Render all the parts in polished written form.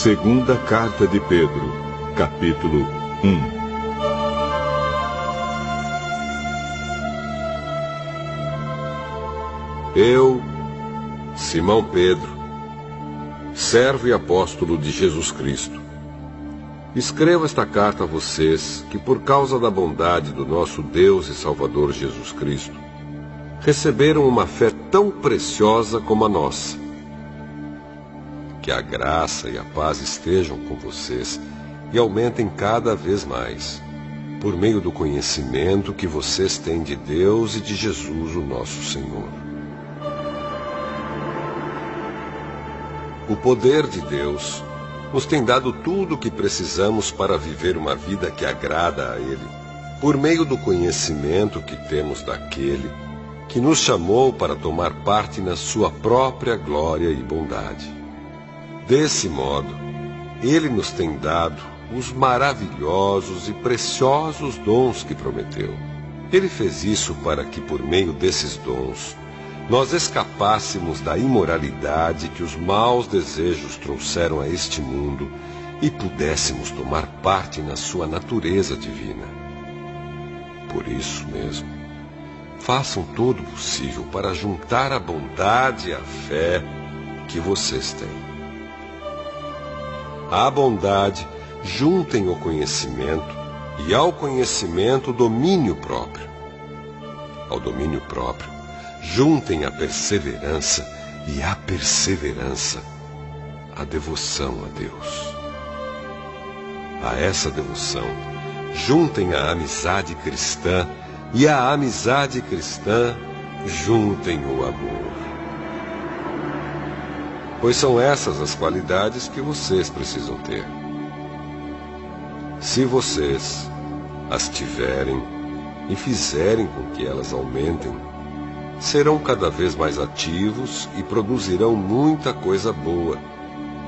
Segunda Carta de Pedro, capítulo 1. Eu, Simão Pedro, servo e apóstolo de Jesus Cristo, escrevo esta carta a vocês que, por causa da bondade do nosso Deus e Salvador Jesus Cristo, receberam uma fé tão preciosa como a nossa. Que a graça e a paz estejam com vocês e aumentem cada vez mais, por meio do conhecimento que vocês têm de Deus e de Jesus, o nosso Senhor. O poder de Deus nos tem dado tudo o que precisamos para viver uma vida que agrada a Ele, por meio do conhecimento que temos daquele que nos chamou para tomar parte na sua própria glória e bondade. Desse modo, Ele nos tem dado os maravilhosos e preciosos dons que prometeu. Ele fez isso para que, por meio desses dons, nós escapássemos da imoralidade que os maus desejos trouxeram a este mundo e pudéssemos tomar parte na sua natureza divina. Por isso mesmo, façam todo o possível para juntar a bondade e a fé que vocês têm. À bondade, juntem o conhecimento, e ao conhecimento, o domínio próprio. Ao domínio próprio, juntem a perseverança, e à perseverança, a devoção a Deus. A essa devoção, juntem a amizade cristã, e à amizade cristã, juntem o amor. Pois são essas as qualidades que vocês precisam ter. Se vocês as tiverem e fizerem com que elas aumentem, serão cada vez mais ativos e produzirão muita coisa boa,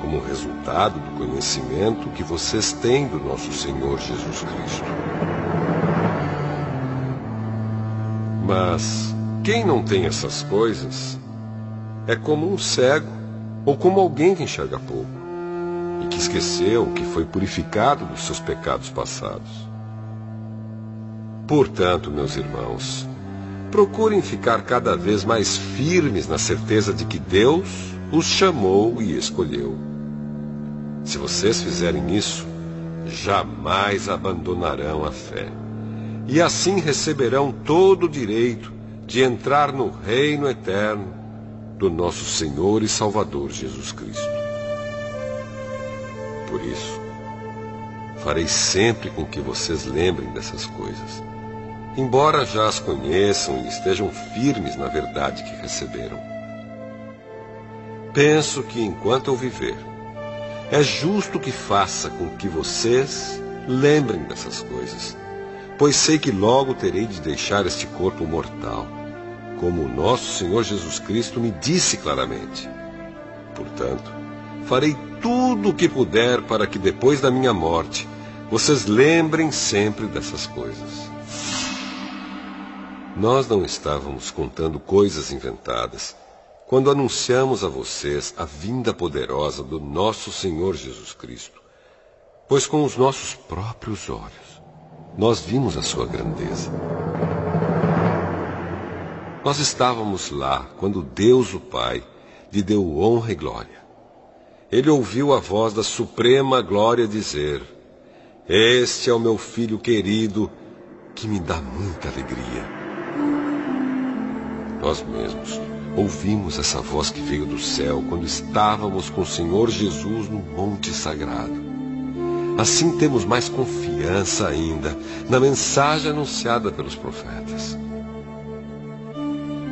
como resultado do conhecimento que vocês têm do nosso Senhor Jesus Cristo. Mas quem não tem essas coisas é como um cego, ou como alguém que enxerga pouco, e que esqueceu que foi purificado dos seus pecados passados. Portanto, meus irmãos, procurem ficar cada vez mais firmes na certeza de que Deus os chamou e escolheu. Se vocês fizerem isso, jamais abandonarão a fé, e assim receberão todo o direito de entrar no reino eterno do nosso Senhor e Salvador Jesus Cristo. Por isso, farei sempre com que vocês lembrem dessas coisas, embora já as conheçam e estejam firmes na verdade que receberam. Penso que, enquanto eu viver, é justo que faça com que vocês lembrem dessas coisas, pois sei que logo terei de deixar este corpo mortal, como o nosso Senhor Jesus Cristo me disse claramente. Portanto, farei tudo o que puder para que depois da minha morte, vocês lembrem sempre dessas coisas. Nós não estávamos contando coisas inventadas quando anunciamos a vocês a vinda poderosa do nosso Senhor Jesus Cristo, pois com os nossos próprios olhos nós vimos a sua grandeza. Nós estávamos lá quando Deus, o Pai, lhe deu honra e glória. Ele ouviu a voz da suprema glória dizer: "Este é o meu filho querido, que me dá muita alegria." Nós mesmos ouvimos essa voz que veio do céu quando estávamos com o Senhor Jesus no Monte Sagrado. Assim temos mais confiança ainda na mensagem anunciada pelos profetas.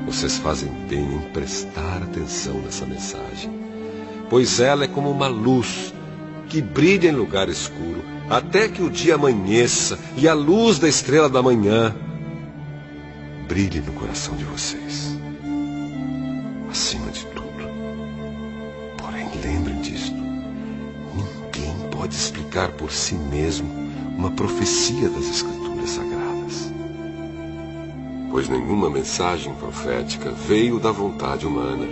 Vocês fazem bem em prestar atenção nessa mensagem, pois ela é como uma luz que brilha em lugar escuro, até que o dia amanheça e a luz da estrela da manhã brilhe no coração de vocês. Acima de tudo, porém, lembrem disto: ninguém pode explicar por si mesmo uma profecia das Escrituras Sagradas, pois nenhuma mensagem profética veio da vontade humana,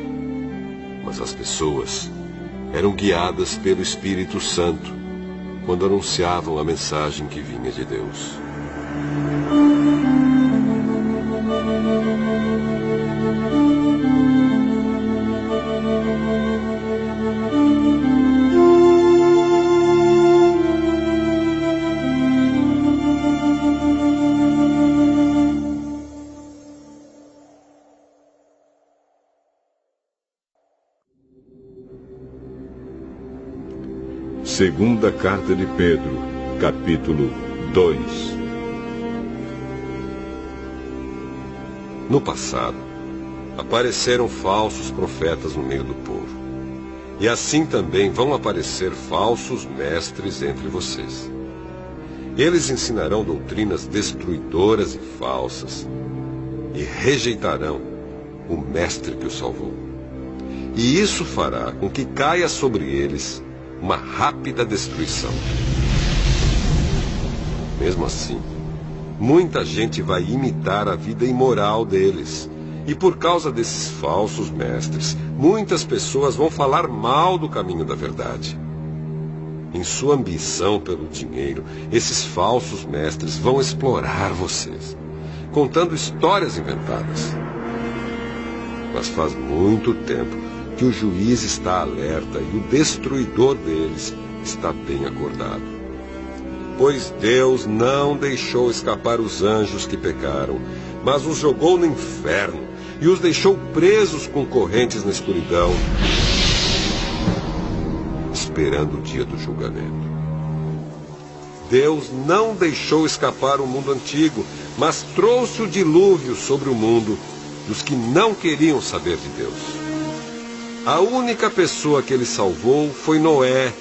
mas as pessoas eram guiadas pelo Espírito Santo quando anunciavam a mensagem que vinha de Deus. Segunda Carta de Pedro, capítulo 2. No passado, apareceram falsos profetas no meio do povo. E assim também vão aparecer falsos mestres entre vocês. Eles ensinarão doutrinas destruidoras e falsas, e rejeitarão o mestre que os salvou. E isso fará com que caia sobre eles uma rápida destruição. Mesmo assim, muita gente vai imitar a vida imoral deles. E por causa desses falsos mestres, muitas pessoas vão falar mal do caminho da verdade. Em sua ambição pelo dinheiro, esses falsos mestres vão explorar vocês, contando histórias inventadas. Mas faz muito tempo que o juiz está alerta e o destruidor deles está bem acordado. Pois Deus não deixou escapar os anjos que pecaram, mas os jogou no inferno e os deixou presos com correntes na escuridão, esperando o dia do julgamento. Deus não deixou escapar o mundo antigo, mas trouxe o dilúvio sobre o mundo dos que não queriam saber de Deus. A única pessoa que ele salvou foi Noé,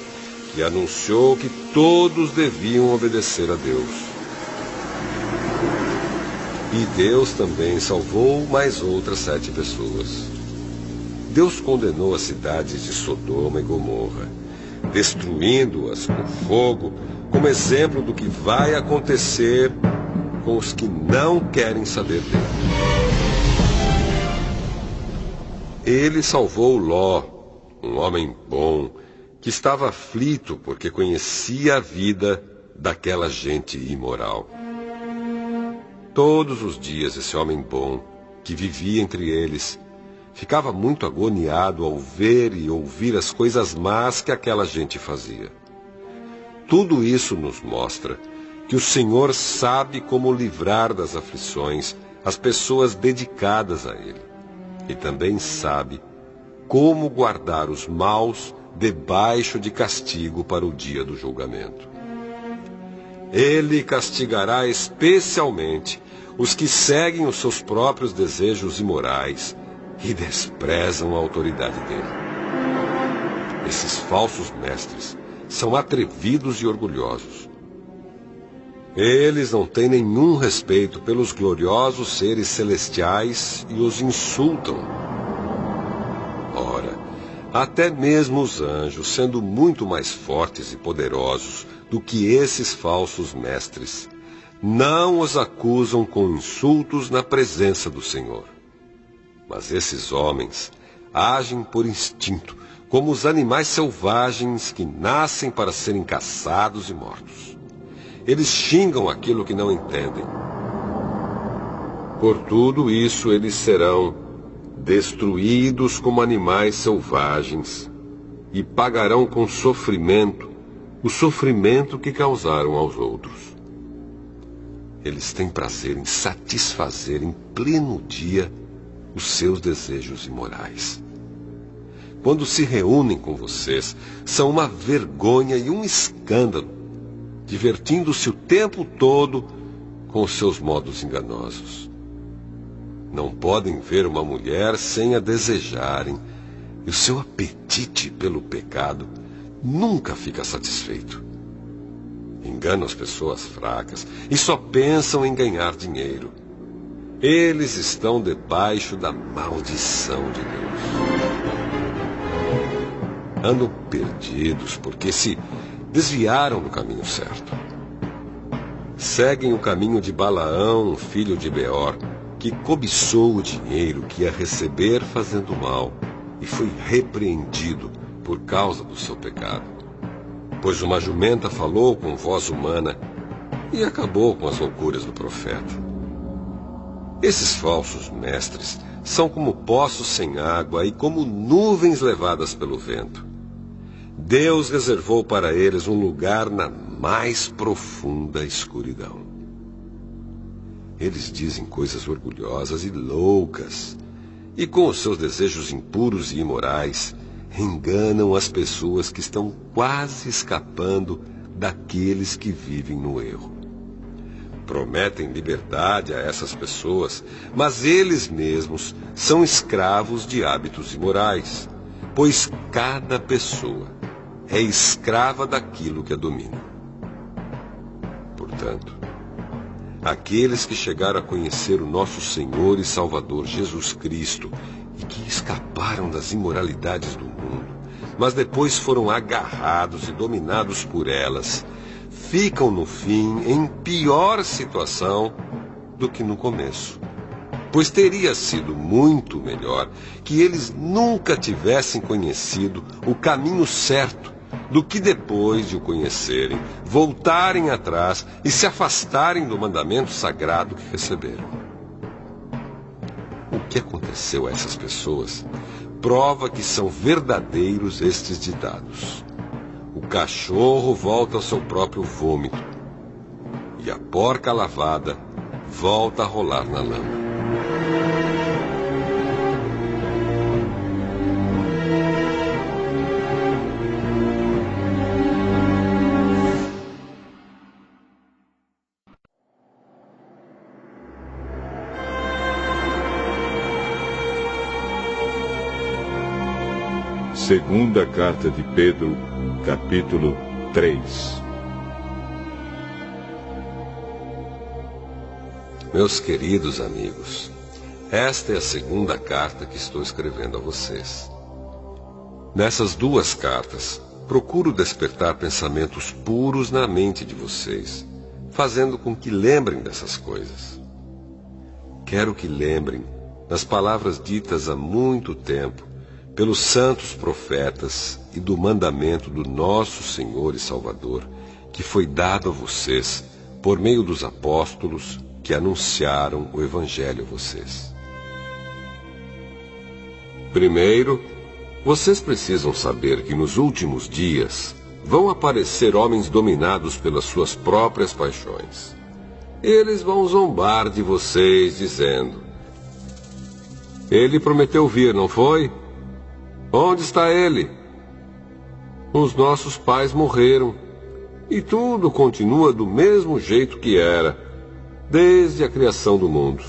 que anunciou que todos deviam obedecer a Deus. E Deus também salvou mais outras 7 pessoas. Deus condenou as cidades de Sodoma e Gomorra, destruindo-as com fogo, como exemplo do que vai acontecer com os que não querem saber dele. Ele salvou Ló, um homem bom, que estava aflito porque conhecia a vida daquela gente imoral. Todos os dias esse homem bom, que vivia entre eles, ficava muito agoniado ao ver e ouvir as coisas más que aquela gente fazia. Tudo isso nos mostra que o Senhor sabe como livrar das aflições as pessoas dedicadas a Ele. E também sabe como guardar os maus debaixo de castigo para o dia do julgamento. Ele castigará especialmente os que seguem os seus próprios desejos imorais e desprezam a autoridade dele. Esses falsos mestres são atrevidos e orgulhosos. Eles não têm nenhum respeito pelos gloriosos seres celestiais e os insultam. Ora, até mesmo os anjos, sendo muito mais fortes e poderosos do que esses falsos mestres, não os acusam com insultos na presença do Senhor. Mas esses homens agem por instinto, como os animais selvagens que nascem para serem caçados e mortos. Eles xingam aquilo que não entendem. Por tudo isso, eles serão destruídos como animais selvagens e pagarão com sofrimento o sofrimento que causaram aos outros. Eles têm prazer em satisfazer em pleno dia os seus desejos imorais. Quando se reúnem com vocês, são uma vergonha e um escândalo, divertindo-se o tempo todo com os seus modos enganosos. Não podem ver uma mulher sem a desejarem, e o seu apetite pelo pecado nunca fica satisfeito. Enganam as pessoas fracas e só pensam em ganhar dinheiro. Eles estão debaixo da maldição de Deus. Andam perdidos porque se desviaram do caminho certo. Seguem o caminho de Balaão, filho de Beor, que cobiçou o dinheiro que ia receber fazendo mal e foi repreendido por causa do seu pecado. Pois uma jumenta falou com voz humana e acabou com as loucuras do profeta. Esses falsos mestres são como poços sem água e como nuvens levadas pelo vento. Deus reservou para eles um lugar na mais profunda escuridão. Eles dizem coisas orgulhosas e loucas, e com os seus desejos impuros e imorais, enganam as pessoas que estão quase escapando daqueles que vivem no erro. Prometem liberdade a essas pessoas, mas eles mesmos são escravos de hábitos imorais, pois cada pessoa é escrava daquilo que a domina. Portanto, aqueles que chegaram a conhecer o nosso Senhor e Salvador Jesus Cristo e que escaparam das imoralidades do mundo, mas depois foram agarrados e dominados por elas, ficam no fim em pior situação do que no começo. Pois teria sido muito melhor que eles nunca tivessem conhecido o caminho certo do que depois de o conhecerem, voltarem atrás e se afastarem do mandamento sagrado que receberam. O que aconteceu a essas pessoas prova que são verdadeiros estes ditados. O cachorro volta ao seu próprio vômito e a porca lavada volta a rolar na lama. Segunda carta de Pedro, capítulo 3. Meus queridos amigos, esta é a segunda carta que estou escrevendo a vocês. Nessas duas cartas, procuro despertar pensamentos puros na mente de vocês, fazendo com que lembrem dessas coisas. Quero que lembrem das palavras ditas há muito tempo pelos santos profetas e do mandamento do nosso Senhor e Salvador, que foi dado a vocês por meio dos apóstolos que anunciaram o Evangelho a vocês. Primeiro, vocês precisam saber que nos últimos dias vão aparecer homens dominados pelas suas próprias paixões. Eles vão zombar de vocês, dizendo: "Ele prometeu vir, não foi? Onde está ele? Os nossos pais morreram e tudo continua do mesmo jeito que era, desde a criação do mundo."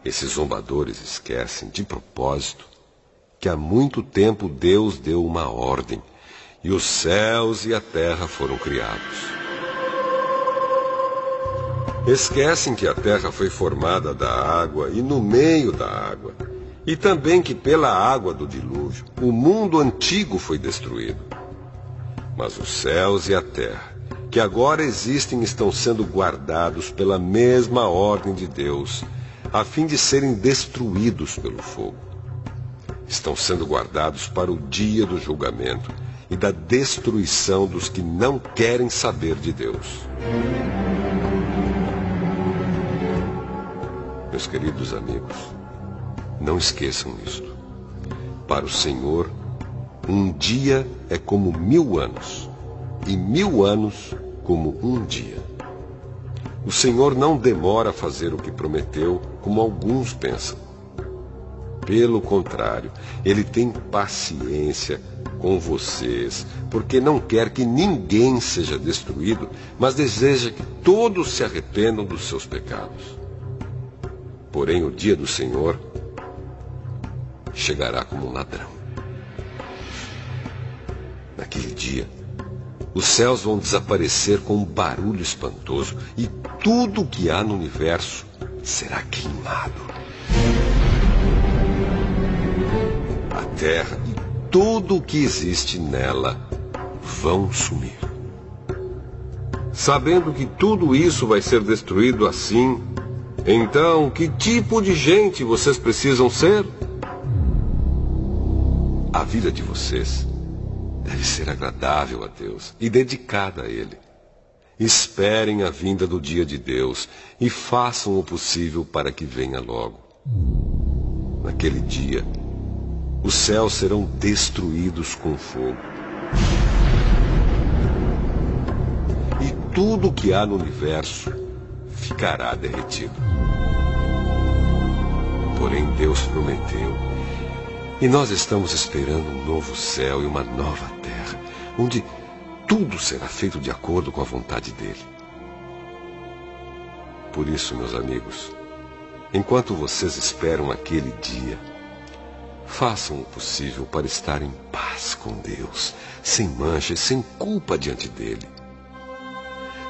Esses zombadores esquecem, de propósito, que há muito tempo Deus deu uma ordem e os céus e a terra foram criados. Esquecem que a terra foi formada da água e no meio da água, e também que pela água do dilúvio o mundo antigo foi destruído. Mas os céus e a terra, que agora existem, estão sendo guardados pela mesma ordem de Deus, a fim de serem destruídos pelo fogo. Estão sendo guardados para o dia do julgamento e da destruição dos que não querem saber de Deus. Meus queridos amigos, não esqueçam isto. Para o Senhor, um dia é como 1000 anos, e 1000 anos como um dia. O Senhor não demora a fazer o que prometeu, como alguns pensam. Pelo contrário, Ele tem paciência com vocês, porque não quer que ninguém seja destruído, mas deseja que todos se arrependam dos seus pecados. Porém, o dia do Senhor chegará como um ladrão. Naquele dia, os céus vão desaparecer com um barulho espantoso e tudo o que há no universo será queimado. A terra e tudo o que existe nela vão sumir. Sabendo que tudo isso vai ser destruído assim, então que tipo de gente vocês precisam ser? A vida de vocês deve ser agradável a Deus e dedicada a Ele. Esperem a vinda do dia de Deus e façam o possível para que venha logo. Naquele dia, os céus serão destruídos com fogo. E tudo o que há no universo ficará derretido. Porém, Deus prometeu, e nós estamos esperando um novo céu e uma nova terra, onde tudo será feito de acordo com a vontade dele. Por isso, meus amigos, enquanto vocês esperam aquele dia, façam o possível para estar em paz com Deus, sem mancha e sem culpa diante dele.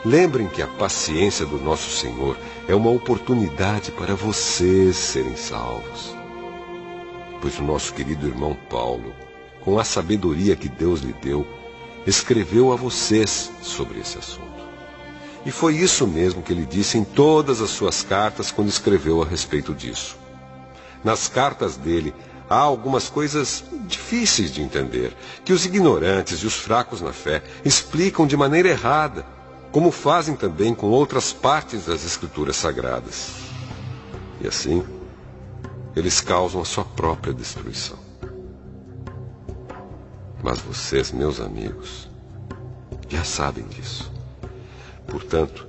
Lembrem que a paciência do nosso Senhor é uma oportunidade para vocês serem salvos. Pois o nosso querido irmão Paulo, com a sabedoria que Deus lhe deu, escreveu a vocês sobre esse assunto. E foi isso mesmo que ele disse em todas as suas cartas quando escreveu a respeito disso. Nas cartas dele, há algumas coisas difíceis de entender, que os ignorantes e os fracos na fé explicam de maneira errada, como fazem também com outras partes das Escrituras Sagradas. E assim, eles causam a sua própria destruição. Mas vocês, meus amigos, já sabem disso. Portanto,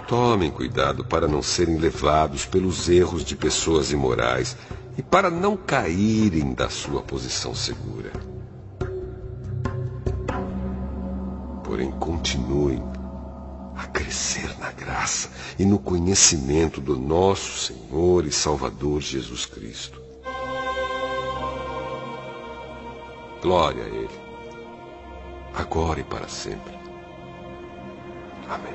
tomem cuidado para não serem levados pelos erros de pessoas imorais e para não caírem da sua posição segura. Porém, continuem a crescer na graça e no conhecimento do nosso Senhor e Salvador Jesus Cristo. Glória a Ele, agora e para sempre. Amém.